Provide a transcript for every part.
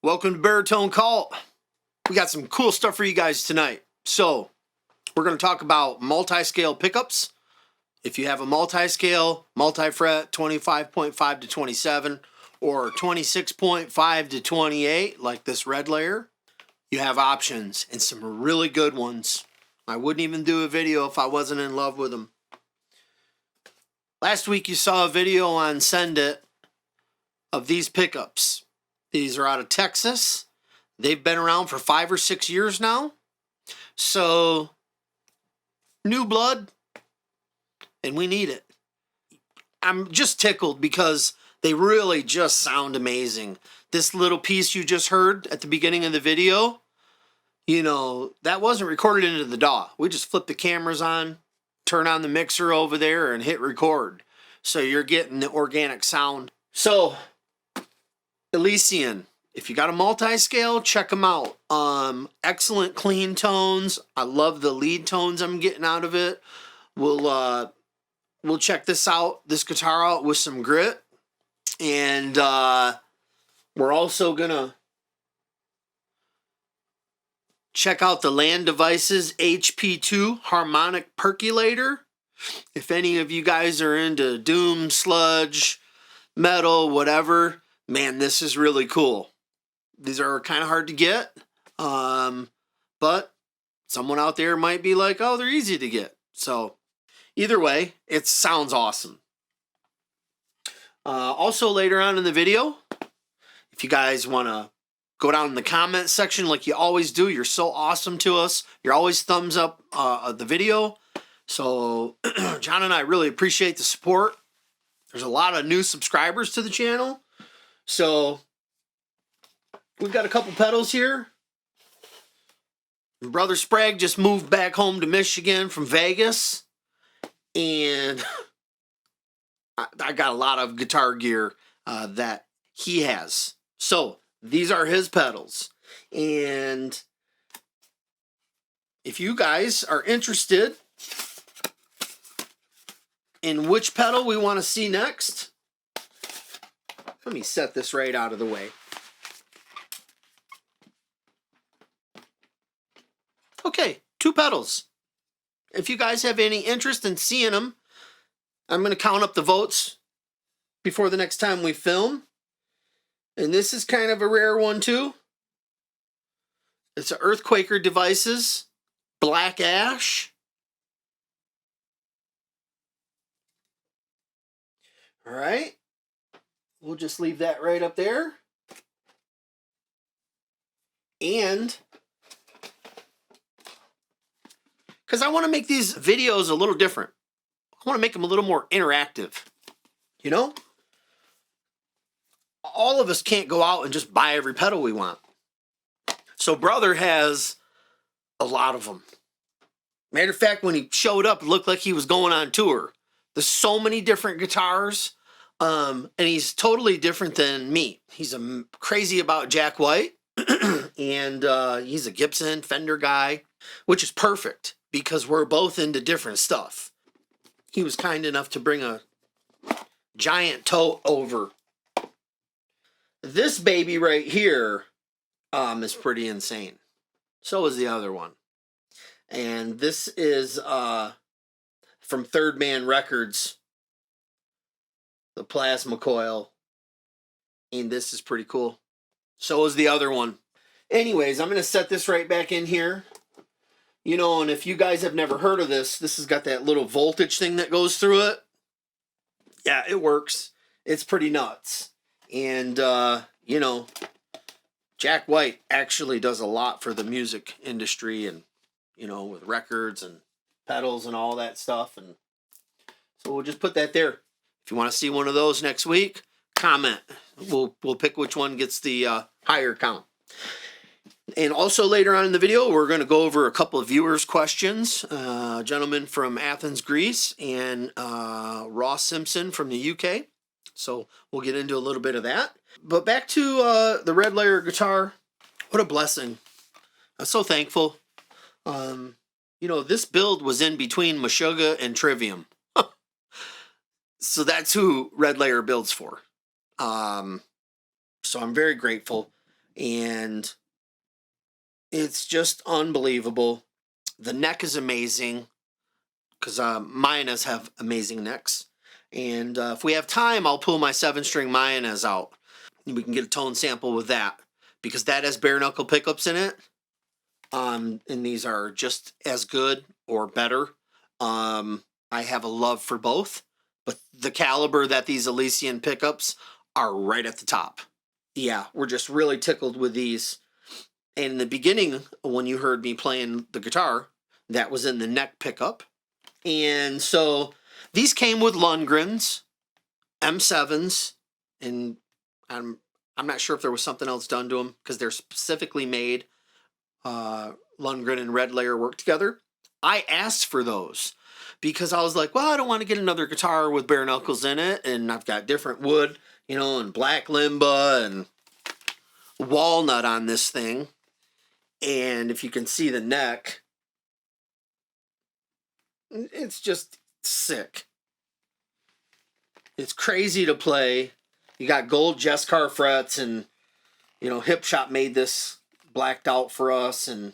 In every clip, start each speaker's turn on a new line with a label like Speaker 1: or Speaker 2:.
Speaker 1: Welcome to Baritone Cult. We got some cool stuff for you guys tonight. So, we're going to talk about multi-scale pickups. If you have a multi-scale, multi-fret, 25.5 to 27, or 26.5 to 28, like this red layer, you have options, and some really good ones. I wouldn't even do a video if I wasn't in love with them. Last week you saw a video on Send It of these pickups. These are out of Texas. They've been around for 5 or 6 years now. So, new blood, and we need it. I'm just tickled because they really just sound amazing. This little piece you just heard at the beginning of the video, you know, that wasn't recorded into the DAW. We just flipped the cameras on, turn on the mixer over there, and hit record. So you're getting the organic sound. So, Elysian, if you got a multi-scale, check them out. Excellent clean tones. I love the lead tones I'm getting out of it. We'll check this guitar out with some grit. And we're also gonna check out the Land Devices HP2 harmonic percolator. If any of you guys are into doom, sludge, metal, whatever, man, this is really cool. These are kind of hard to get, but someone out there might be like, oh, they're easy to get. So either way, it sounds awesome. Also later on in the video, if you guys want to go down in the comment section like you always do, you're so awesome to us. You're always thumbs up the video. So John and I really appreciate the support. There's a lot of new subscribers to the channel. So we've got a couple pedals here. Brother Sprague just moved back home to Michigan from Vegas. And I got a lot of guitar gear that he has. So these are his pedals. And if you guys are interested in which pedal we want to see next, let me set this right out of the way. Okay, 2 pedals. If you guys have any interest in seeing them, I'm going to count up the votes before the next time we film. And this is kind of a rare one too. It's an Earthquaker Devices Black Ash. All right. We'll just leave that right up there. And because I want to make these videos a little different. I want to make them a little more interactive. You know? All of us can't go out and just buy every pedal we want. So brother has a lot of them. Matter of fact, when he showed up, it looked like he was going on tour. There's so many different guitars. And he's totally different than me. He's crazy about Jack White. And he's a Gibson Fender guy, which is perfect because we're both into different stuff. He was kind enough to bring a giant tote over. This baby right here is pretty insane. So is the other one. And this is from Third Man Records, the plasma coil. And this is pretty cool. So is the other one. Anyways, I'm going to set this right back in here. You know, and if you guys have never heard of this, this has got that little voltage thing that goes through it. Yeah, it works. It's pretty nuts. And, you know, Jack White actually does a lot for the music industry and, you know, with records and pedals and all that stuff. And so we'll just put that there. If you want to see one of those next week, comment. We'll pick which one gets the higher count. And also later on in the video, we're going to go over a couple of viewers' questions. A gentleman from Athens, Greece, and Ross Simpson from the UK. So we'll get into a little bit of that. But back to the red layer guitar. What a blessing. I'm so thankful. You know, this build was in between Meshuggah and Trivium. So that's who red layer builds for. So I'm very grateful. and it's just unbelievable. The neck is amazing because Ibanez have amazing necks. And if we have time, I'll pull my 7-string Ibanez out. We can get a tone sample with that because that has bare knuckle pickups in it. And these are just as good or better. I have a love for both, but the caliber that these Elysian pickups are right at the top. Yeah, we're just really tickled with these. And in the beginning, when you heard me playing the guitar, that was in the neck pickup. And so these came with Lundgrens, M7s, and I'm not sure if there was something else done to them because they're specifically made. Lundgren and Red Layer work together. I asked for those because I was like, well, I don't want to get another guitar with bare knuckles in it, and I've got different wood, and black limba and walnut on this thing. And if you can see the neck, it's just sick. It's crazy to play. You got gold Jeskar frets, and Hip Shop made this blacked out for us, and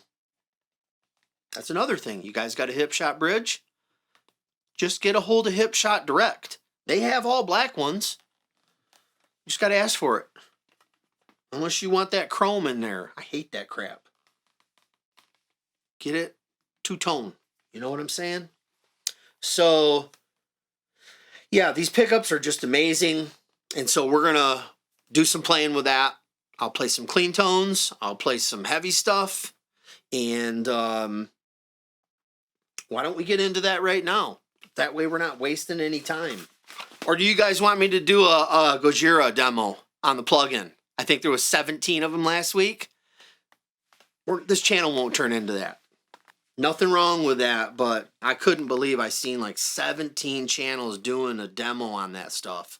Speaker 1: that's another thing. You guys got a Hip Shop bridge? Just get a hold of Hip Shop direct. They have all black ones. You just got to ask for it. Unless you want that chrome in there. I hate that crap. Get it two-tone. You know what I'm saying? So, yeah, these pickups are just amazing. And so we're going to do some playing with that. I'll play some clean tones. I'll play some heavy stuff. And why don't we get into that right now? That way we're not wasting any time. Or do you guys want me to do a Gojira demo on the plugin? I think there was 17 of them last week. This channel won't turn into that. Nothing wrong with that, but I couldn't believe I seen like 17 channels doing a demo on that stuff.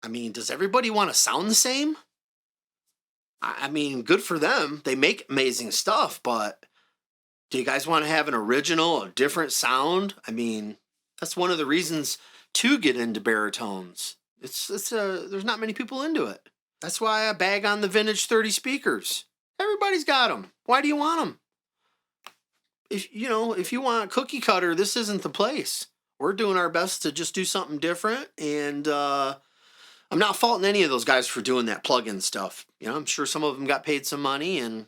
Speaker 1: I mean, does everybody want to sound the same? I mean, good for them. They make amazing stuff, but do you guys want to have an original, a different sound? I mean, that's one of the reasons to get into baritones. There's not many people into it. That's why I bag on the vintage 30 speakers. Everybody's got them. Why do you want them? If you want cookie cutter, this isn't the place. We're doing our best to just do something different, and I'm not faulting any of those guys for doing that plug-in stuff. I'm sure some of them got paid some money, and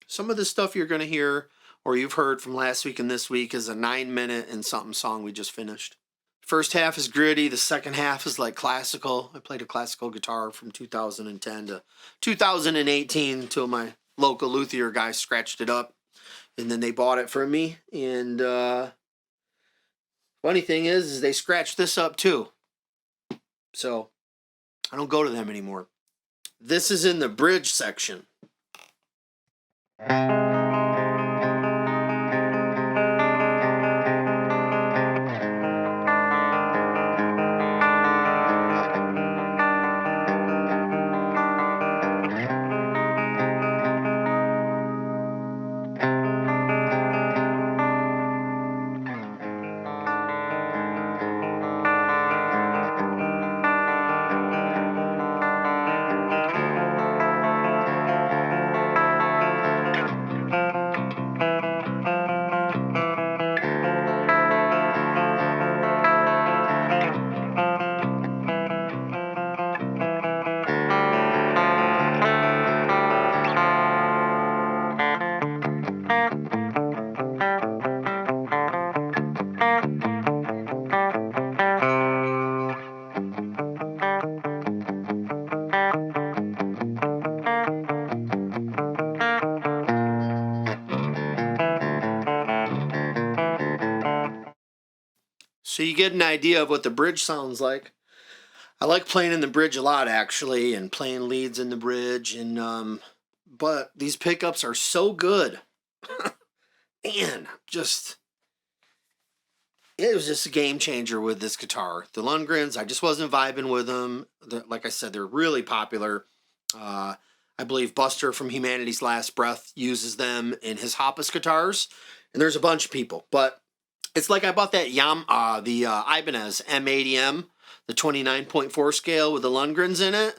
Speaker 1: some of the stuff you're going to hear or you've heard from last week and this week is a 9-minute and something song we just finished. First half is gritty. The second half is like classical. I played a classical guitar from 2010 to 2018 till my local luthier guy scratched it up, and then they bought it from me. And funny thing is they scratched this up too. So I don't go to them anymore. This is in the bridge section. So you get an idea of what the bridge sounds like. I like playing in the bridge a lot, actually, and playing leads in the bridge. And but these pickups are so good. Man, it was just a game changer with this guitar. The Lundgrens, I just wasn't vibing with them. Like I said, they're really popular. I believe Buster from Humanity's Last Breath uses them in his Hoppus guitars. And there's a bunch of people. But It's like I bought that the Ibanez M80M, the 29.4 scale with the Lundgrens in it.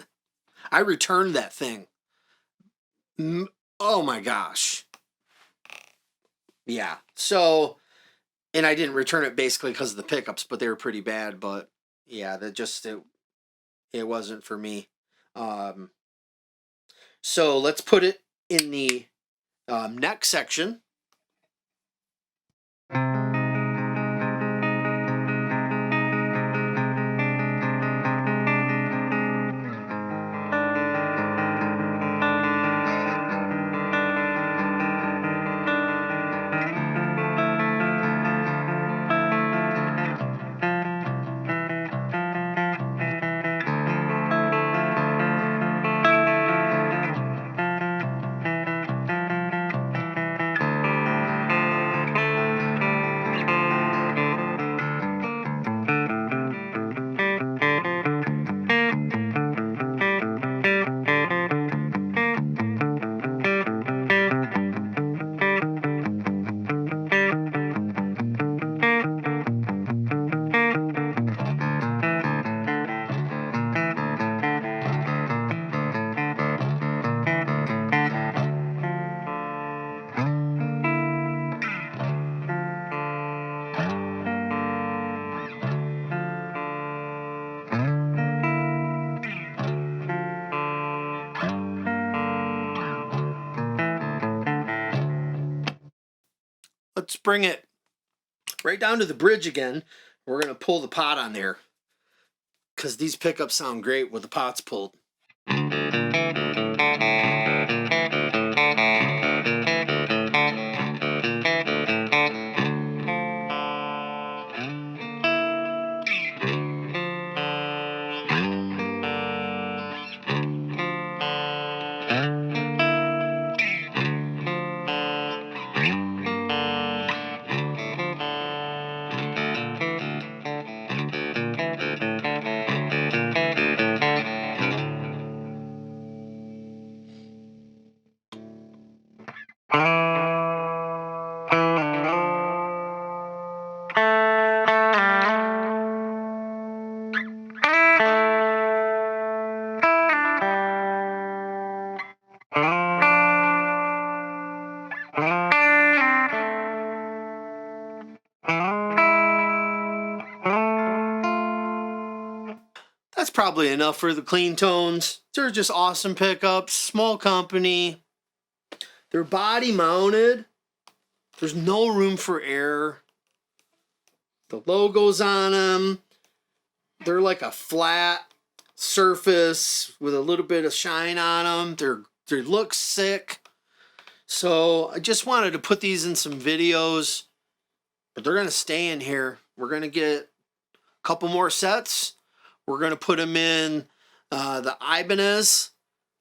Speaker 1: I returned that thing. Oh my gosh. Yeah. So, and I didn't return it basically because of the pickups, but they were pretty bad. But yeah, it wasn't for me. So let's put it in the neck section. Let's bring it right down to the bridge again. We're going to pull the pot on there because these pickups sound great with the pots pulled. That's probably enough for the clean tones. They're just awesome pickups, small company. They're body mounted. There's no room for error. The logo's on them. They're like a flat surface with a little bit of shine on them. They look sick. So I just wanted to put these in some videos, but they're going to stay in here. We're going to get a couple more sets. We're going to put them in the Ibanez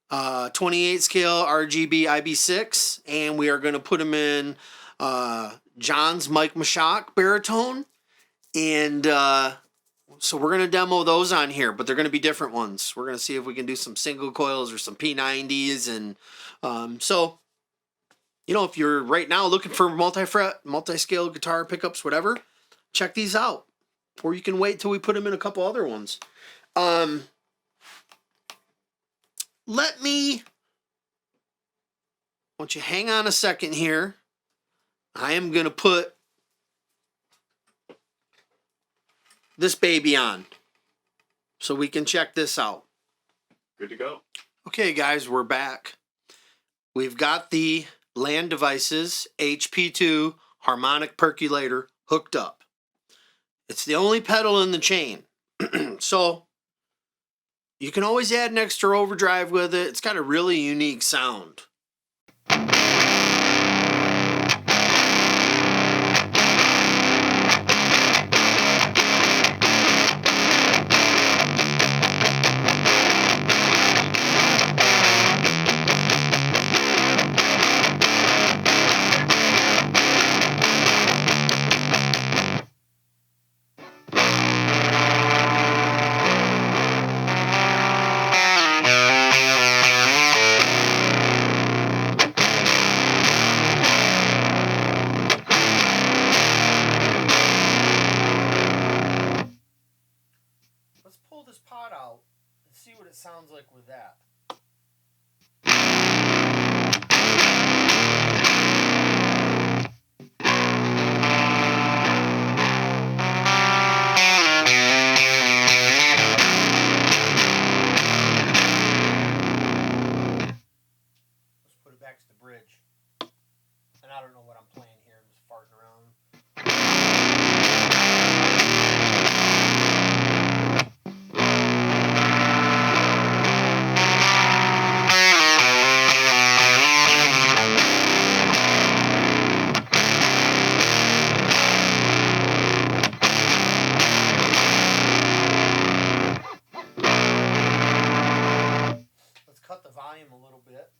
Speaker 1: 28 scale RGB IB6, and we are going to put them in John's Mike Mashak baritone, and so we're going to demo those on here, but they're going to be different ones. We're going to see if we can do some single coils or some P90s, and so, you know, if you're right now looking for multi-fret, multi-scale guitar pickups, whatever, check these out. Or you can wait till we put them in a couple other ones. Let me, won't you hang on a second here? I am going to put this baby on so we can check this out.
Speaker 2: Good to go.
Speaker 1: Okay, guys, we're back. We've got the Land Devices HP2 harmonic percolator hooked up. It's the only pedal in the chain. So you can always add an extra overdrive with it. It's got a really unique sound. see what it sounds like with that. Let's put it back to the bridge. And I don't know what I'm playing here. I'm just farting around. Let's cut the volume a little bit.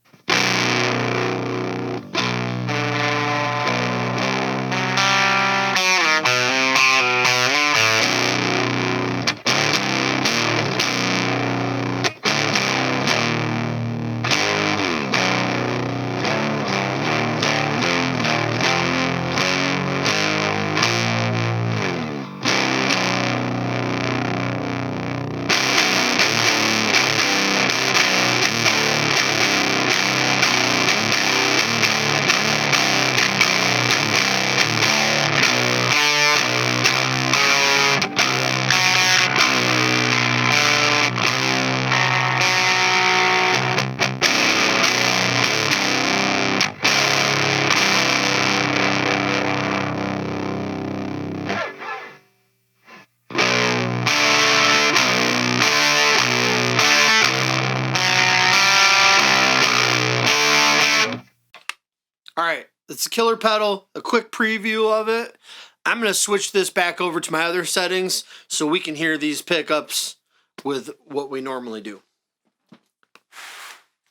Speaker 1: Alright, it's a killer pedal, a quick preview of it. I'm going to switch this back over to my other settings so we can hear these pickups with what we normally do.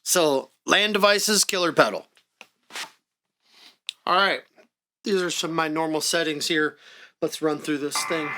Speaker 1: So, land devices, killer pedal. Alright, these are some of my normal settings here. Let's run through this thing.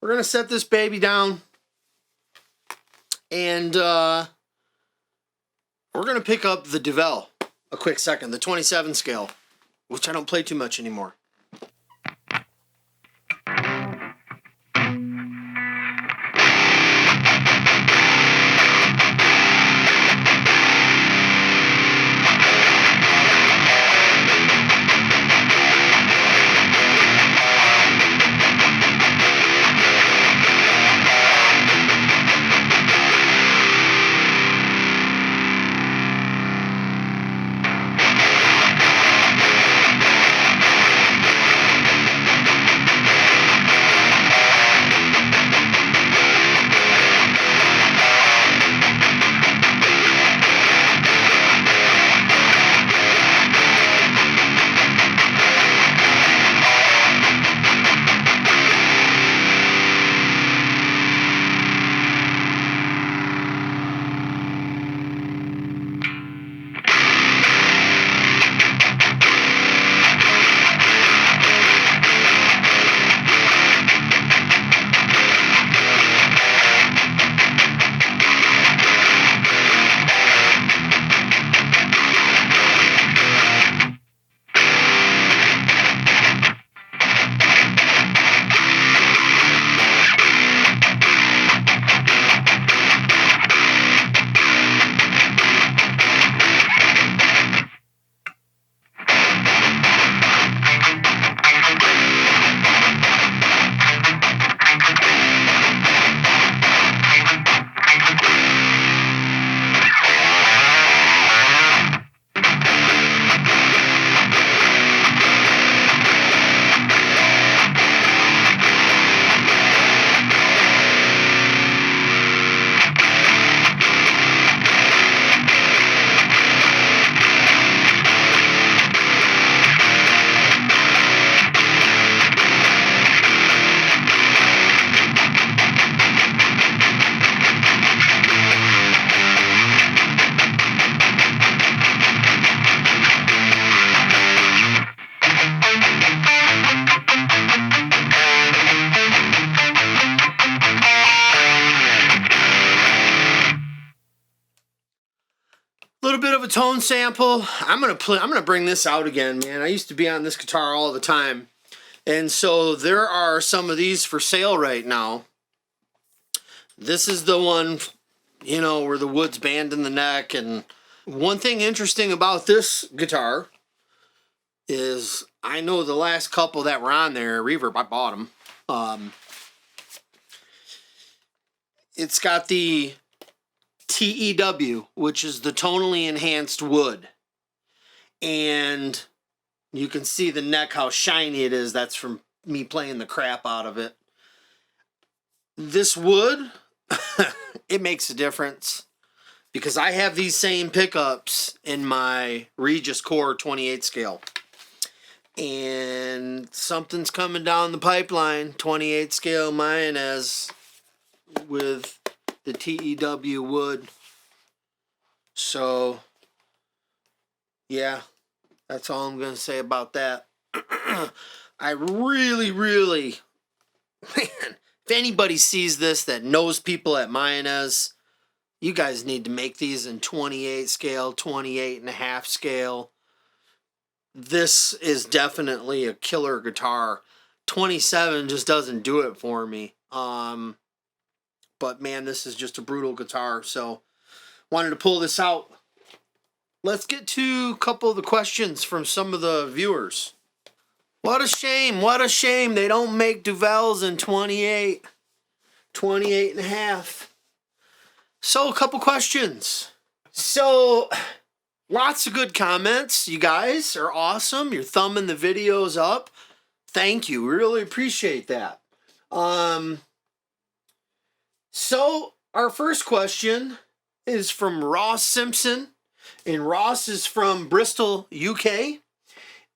Speaker 1: We're going to set this baby down, and we're going to pick up the DeVille a quick second, the 27 scale, which I don't play too much anymore. Baritone sample. I'm gonna bring this out again, man. I used to be on this guitar all the time. And so there are some of these for sale right now. This is the one, you know, where the wood's band in the neck. And one thing interesting about this guitar is I know the last couple that were on there, Reverb, I bought them. It's got the TEW, which is the tonally enhanced wood. And you can see the neck, how shiny it is. That's from me playing the crap out of it. This wood, it makes a difference. Because I have these same pickups in my Regis Core 28 scale. And something's coming down the pipeline. 28 scale Ibanez with the TEW wood. So, yeah. That's all I'm going to say about that. I really, man, if anybody sees this that knows people at Ibanez, you guys need to make these in 28 scale, 28 and a half scale. This is definitely a killer guitar. 27 just doesn't do it for me. But man, this is just a brutal guitar. So, wanted to pull this out. Let's get to a couple of the questions from some of the viewers. What a shame they don't make Duvals in 28 and a half. So a couple questions. So lots of good comments. You guys are awesome. You're thumbing the videos up. Thank you. We really appreciate that. So our first question is from Ross Simpson. And Ross is from Bristol, UK.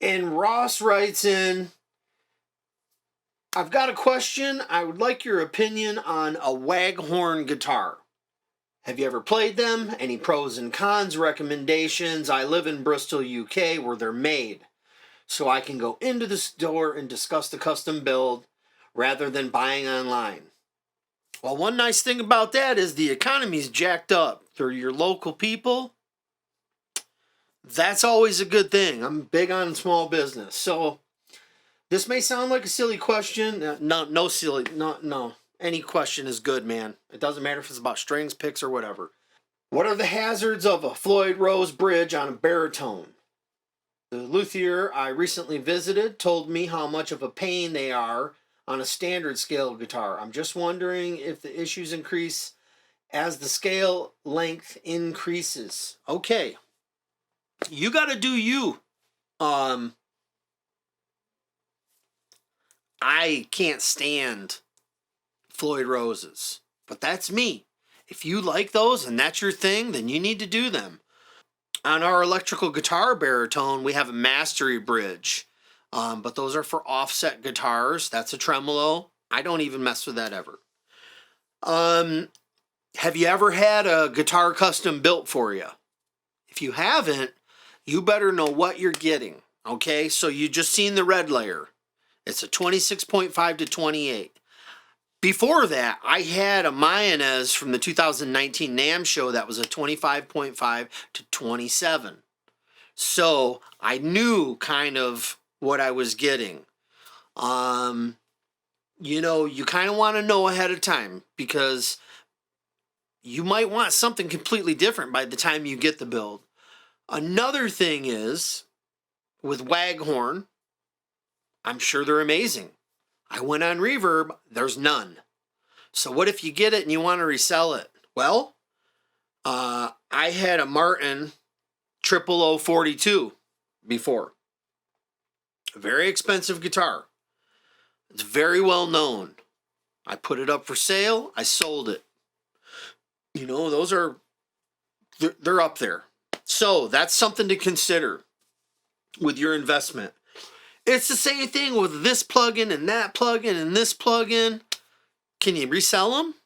Speaker 1: And Ross writes in, I've got a question. I would like your opinion on a Waghorn guitar. Have you ever played them? Any pros and cons, recommendations? I live in Bristol, UK, where they're made. So I can go into the store and discuss the custom build rather than buying online. Well, one nice thing about that is the economy's jacked up. For your local people, that's always a good thing. I'm big on small business. So this may sound like a silly question. No silly. No. Any question is good, man. It doesn't matter if it's about strings, picks, or whatever. What are the hazards of a Floyd Rose bridge on a baritone? The luthier I recently visited told me how much of a pain they are on a standard scale guitar. I'm just wondering if the issues increase as the scale length increases. Okay. You got to do you. I can't stand Floyd Roses, but that's me. If you like those and that's your thing, then you need to do them. On our electrical guitar baritone, we have a mastery bridge, but those are for offset guitars. That's a tremolo. I don't even mess with that ever. Have you ever had a guitar custom built for you? If you haven't, you better know what you're getting, okay? So you just seen the red layer. It's a 26.5 to 28. Before that, I had a Ibanez from the 2019 NAMM show that was a 25.5 to 27. So I knew kind of what I was getting. You know, you kind of want to know ahead of time because you might want something completely different by the time you get the build. Another thing is, with Waghorn, I'm sure they're amazing. I went on Reverb, there's none. So what if you get it and you want to resell it? Well, I had a Martin 00042 before. A very expensive guitar. It's very well known. I put it up for sale, I sold it. You know, those are, they're up there. So that's something to consider with your investment. It's the same thing with this plugin and that plugin and this plugin. Can you resell them?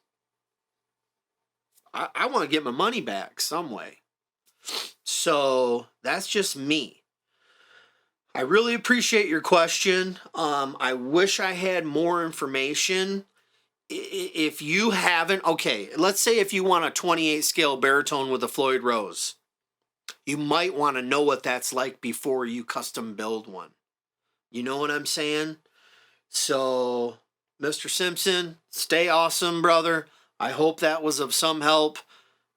Speaker 1: I want to get my money back some way. So that's just me. I really appreciate your question. I wish I had more information. If you haven't, okay, let's say if you want a 28 scale baritone with a Floyd Rose. You might want to know what that's like before you custom build one. You know what I'm saying? So, Mr. Simpson, stay awesome, brother. I hope that was of some help.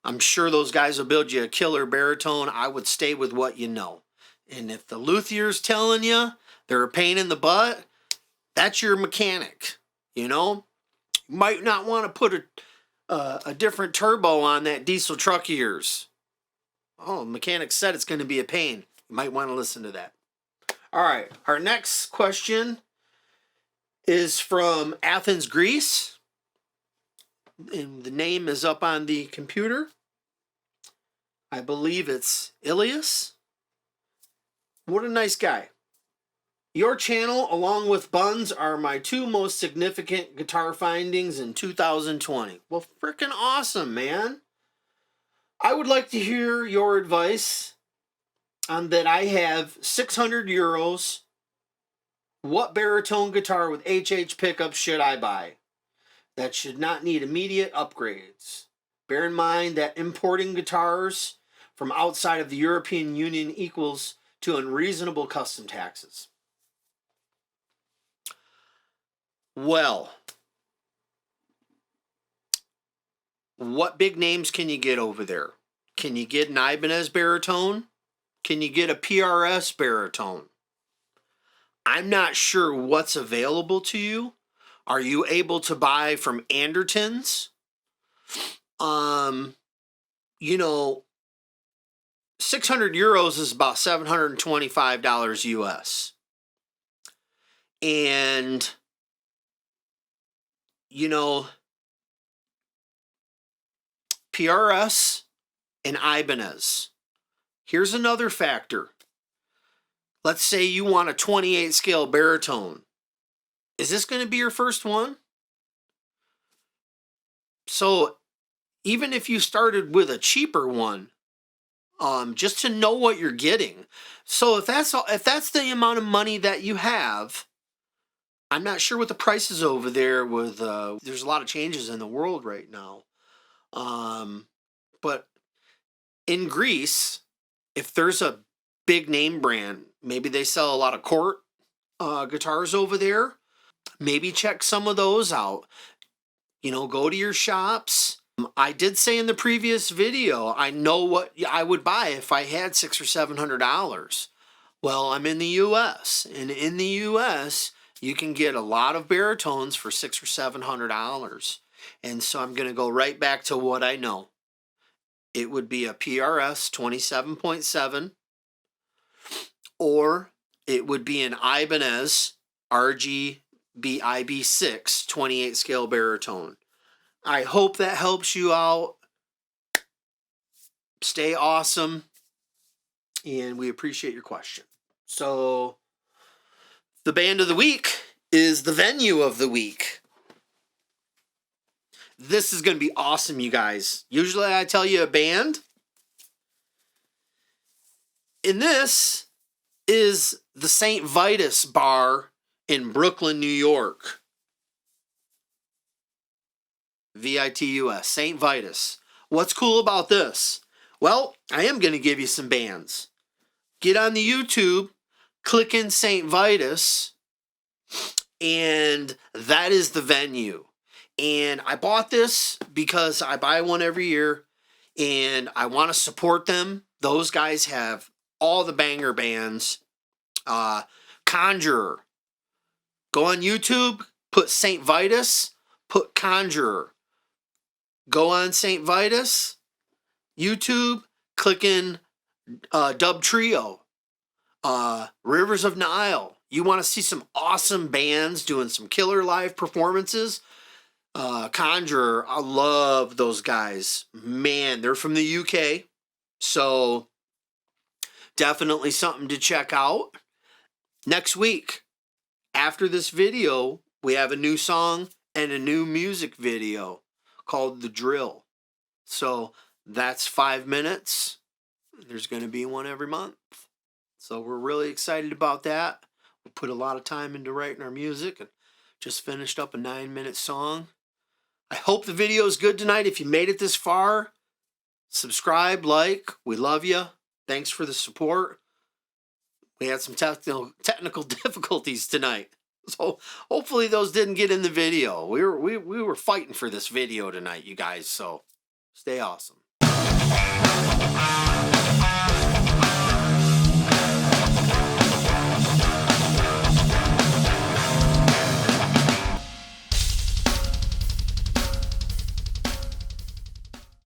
Speaker 1: I'm sure those guys will build you a killer baritone. I would stay with what you know. And if the luthier's telling you they're a pain in the butt, that's your mechanic. You know? You might not want to put a different turbo on that diesel truck of yours. Oh, the mechanic said it's going to be a pain. You might want to listen to that. All right, our next question is from Athens, Greece. And the name is up on the computer. I believe it's Ilias. What a nice guy. Your channel, along with Buns, are my two most significant guitar findings in 2020. Well, freaking awesome, man. I would like to hear your advice on that. I have 600 euros. What baritone guitar with HH pickups should I buy? That should not need immediate upgrades. Bear in mind that importing guitars from outside of the European Union equals to unreasonable custom taxes. Well, what big names can you get over there? Can you get an Ibanez baritone? Can you get a PRS baritone? I'm not sure what's available to you. Are you able to buy from Andertons? You know, 600 euros is about $725 US. And, you know, PRS and Ibanez. Here's another factor. Let's say you want a 28 scale baritone. Is this going to be your first one? So even if you started with a cheaper one, just to know what you're getting. So if that's the amount of money that you have, I'm not sure what the price is over there with, there's a lot of changes in the world right now. But in Greece, if there's a big name brand, maybe they sell a lot of court guitars over there. Maybe check some of those out. You know, go to your shops. I did say in the previous video, I know what I would buy if I had $600 or $700. Well, I'm in the U.S. and in the U.S. you can get a lot of baritones for $600 or $700. And so I'm going to go right back to what I know. It would be a PRS 27.7, or it would be an Ibanez RGB-IB6 28 scale baritone. I hope that helps you out. Stay awesome. And we appreciate your question. So, the band of the week is the venue of the week. This is going to be awesome, you guys. Usually I tell you a band. And this is the St. Vitus Bar in Brooklyn, New York. VITUS, St. Vitus. What's cool about this? Well, I am going to give you some bands. Get on the YouTube, click in St. Vitus, and that is the venue. And I bought this because I buy one every year, and I want to support them. Those guys have all the banger bands. Conjurer. Go on YouTube, put St. Vitus, put Conjurer. Go on St. Vitus, YouTube, click in Dub Trio, Rivers of Nile. You want to see some awesome bands doing some killer live performances? Conjurer, I love those guys. Man, they're from the UK. So definitely something to check out. Next week, after this video, we have a new song and a new music video called The Drill. So that's 5 minutes. There's going to be one every month. So we're really excited about that. We put a lot of time into writing our music and just finished up a 9-minute song. I hope the video is good tonight. If you made it this far, subscribe, like. We love you. Thanks for the support. We had some technical difficulties tonight, so hopefully those didn't get in the video. We were fighting for this video tonight, you guys. So stay awesome.